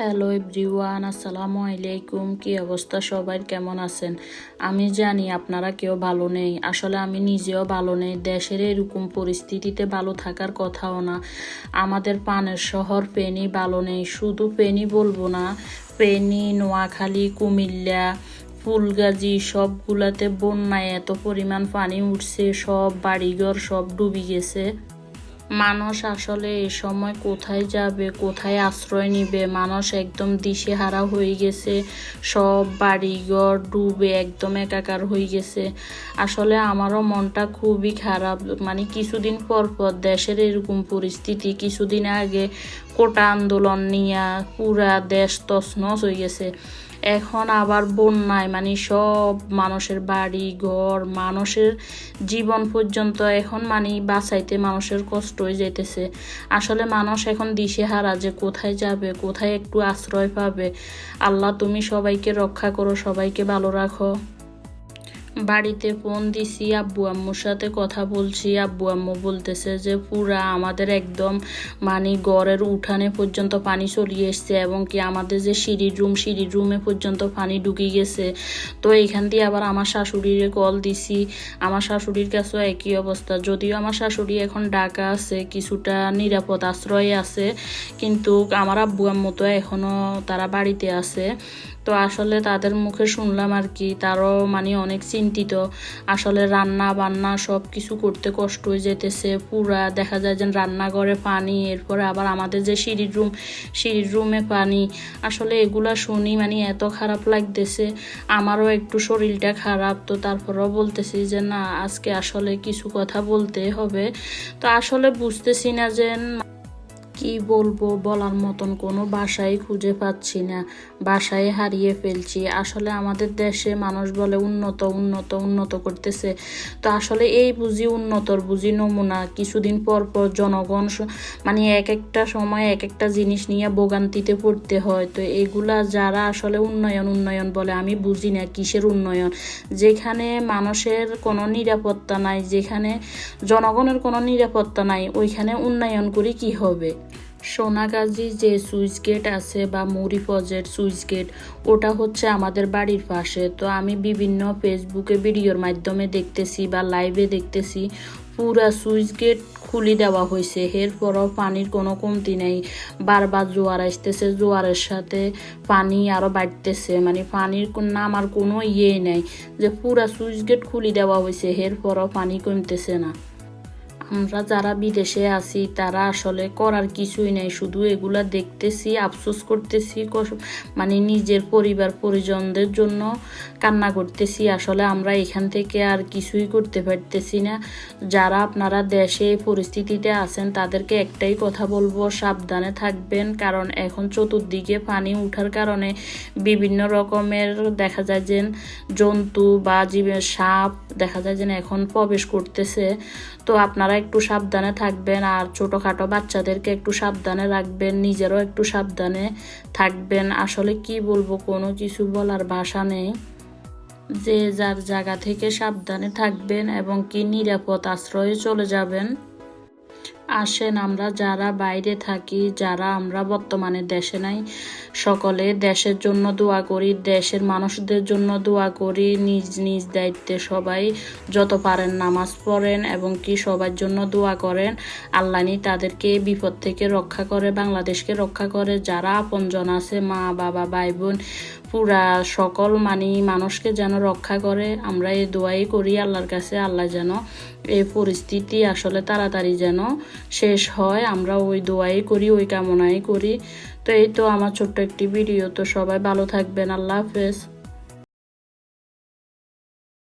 Hello everyone, আসসালামু আলাইকুম। কি অবস্থা সবার, কেমন আছেন? আমি জানি আপনারা কেউ ভালো নেই, আসলে আমি নিজেও ভালো নেই। দেশের এরকম পরিস্থিতিতে ভালো থাকার কথাও না। আমাদের পানের শহর ফেনী ভালো নেই, শুধু ফেনী বলবো না, ফেনী, নোয়াখালী, কুমিল্লা, ফুলগাজী সবগুলাতে বন্যায় এত পরিমাণ পানি উঠছে, সব বাড়িঘর সব ডুবে গেছে। মানুষ আসলে এই সময় কোথায় যাবে, কোথায় আশ্রয় নিবে, মানুষ একদম দিশেহারা হয়ে গেছে। সব বাড়িঘর ডুবে একদম একাকার হয়ে গেছে। আসলে আমারও মনটা খুবই খারাপ। কিছুদিন পর পর দেশের এরকম পরিস্থিতি, কিছুদিন আগে কোটা আন্দোলন নিয়ে পুরা দেশ তছনছ হয়ে গেছে। এখন আবার বন্যায় সব মানুষের বাড়ি ঘর, মানুষের জীবন পর্যন্ত এখন বাঁচাইতে মানুষের কষ্ট হয়ে যাইতেছে। আসলে মানুষ এখন দিশেহারা যে কোথায় যাবে, কোথায় একটু আশ্রয় পাবে। আল্লাহ তুমি সবাইকে রক্ষা করো, সবাইকে ভালো রাখো। বাড়িতে ফোন দিছি, আব্বু আম্মুর সাথে কথা বলছি। আব্বু আম্মু বলতেছে যে পুরা আমাদের একদম ঘরের উঠানে পর্যন্ত পানি চলিয়ে এসছে, এবং কি আমাদের যে সিঁড়ির রুমে পর্যন্ত পানি ঢুকে গেছে। তো এইখান দিয়ে আবার আমার শাশুড়ির কল দিছি, আমার শাশুড়ির কাছেও একই অবস্থা। যদিও আমার শাশুড়ি এখন ঢাকা আছে, কিছুটা নিরাপদ আশ্রয়ে আছে, কিন্তু আমার আব্বু আম্মু তো এখনও তারা বাড়িতে আছে। তো আসলে তাদের মুখে শুনলাম আর কি, তারও অনেক চিন্তিত। আসলে রান্না বান্না সব কিছু করতে কষ্ট হয়ে যেতেছে। পুরা দেখা যায় যে রান্নাঘরে পানি, এরপরে আবার আমাদের যে সিঁড়ির রুমে পানি। আসলে এগুলা শুনি এত খারাপ লাগতেছে। আমারও একটু শরীরটা খারাপ, তো তারপরেও বলতেছি যে না, আজকে আসলে কিছু কথা বলতে হবে। তো আসলে বুঝতেছি না যে কি বলবো, বলার মতন কোনো ভাষাই খুঁজে পাচ্ছি না, ভাষায় হারিয়ে ফেলছি। আসলে আমাদের দেশে মানুষ বলে উন্নত উন্নত উন্নত করতেছে, তো আসলে এই উন্নতর নমুনা। কিছুদিন পর পর জনগণ এক একটা সময় এক একটা জিনিস নিয়ে ভোগান্তিতে পড়তে হয়। তো এগুলা যারা আসলে উন্নয়ন উন্নয়ন বলে, আমি বুঝি না কিসের উন্নয়ন। যেখানে মানুষের কোনো নিরাপত্তা নাই, যেখানে জনগণের কোনো নিরাপত্তা নাই, ওইখানে উন্নয়ন করে কি হবে? সোনাগাজী যে সুইচ গেট আছে বা মুড়িফজের সুইচ গেট, ওটা হচ্ছে আমাদের বাড়ির পাশে। তো আমি বিভিন্ন ফেসবুকে ভিডিওর মাধ্যমে দেখতেছি বা লাইভে দেখতেছি, পুরা সুইচ গেট খুলে দেওয়া হয়েছে। এরপরও পানির কোনো কমতি নেই, বারবার জোয়ার আসতেছে, জোয়ারের সাথে পানি আরও বাড়তেছে। পানির নামার কোনো নেই, যে পুরা সুইচ গেট খুলে দেওয়া হয়েছে, এরপরও পানি কমতেছে না। আমরা যারা বিদেশে আছি তারা আসলে করার কিছুই নেই, শুধু এগুলা দেখতেছি, আফসোস করতেছি, নিজের পরিবার পরিজনদের জন্য কান্না করতেছি। আসলে আমরা এখান থেকে আর কিছুই করতে পারতেছি না। যারা আপনারা দেশে এই পরিস্থিতিতে আছেন তাদেরকে একটাই কথা বলবো, সাবধানে থাকবেন। কারণ এখন চতুর্দিকে পানি উঠার কারণে বিভিন্ন রকমের দেখা যায় যে জন্তু বা জীবের সাপ দেখা যায় যে এখন প্রবেশ করতেছে। তো আপনারা একটু সাবধানে থাকবেন, আর ছোটোখাটো বাচ্চাদেরকে একটু সাবধানে রাখবেন, নিজেরও একটু সাবধানে থাকবেন। আসলে কি বলবো, কোনো কিছু বলার ভাষা নেই। যে যার জায়গা থেকে সাবধানে থাকবেন এবং কি নিরাপদ আশ্রয়ে চলে যাবেন। আসেন আমরা যারা বাইরে থাকি, যারা আমরা বর্তমানে দেশে নাই, সকলে দেশের জন্য দোয়া করি, দেশের মানুষদের জন্য দোয়া করি। নিজ নিজ দায়িত্বে সবাই যত পারেন নামাজ পড়েন এবং কি সবার জন্য দোয়া করেন। আল্লাহ তাদেরকে বিপদ থেকে রক্ষা করে, বাংলাদেশকে রক্ষা করে। যারা আপনজন আছে, মা বাবা ভাই বোন, পুরা সকল মানুষকে যেন রক্ষা করে। আমরা এই দোয়াই করি আল্লাহর কাছে, আল্লাহ যেন এই পরিস্থিতি আসলে তাড়াতাড়ি যেন শেষ হয়। আমরা ওই দোয়াই করি, ওই কামনাই করি। তো এই তো আমার ছোট্ট একটি ভিডিও। তো সবাই ভালো থাকবেন, আল্লাহ হাফেজ।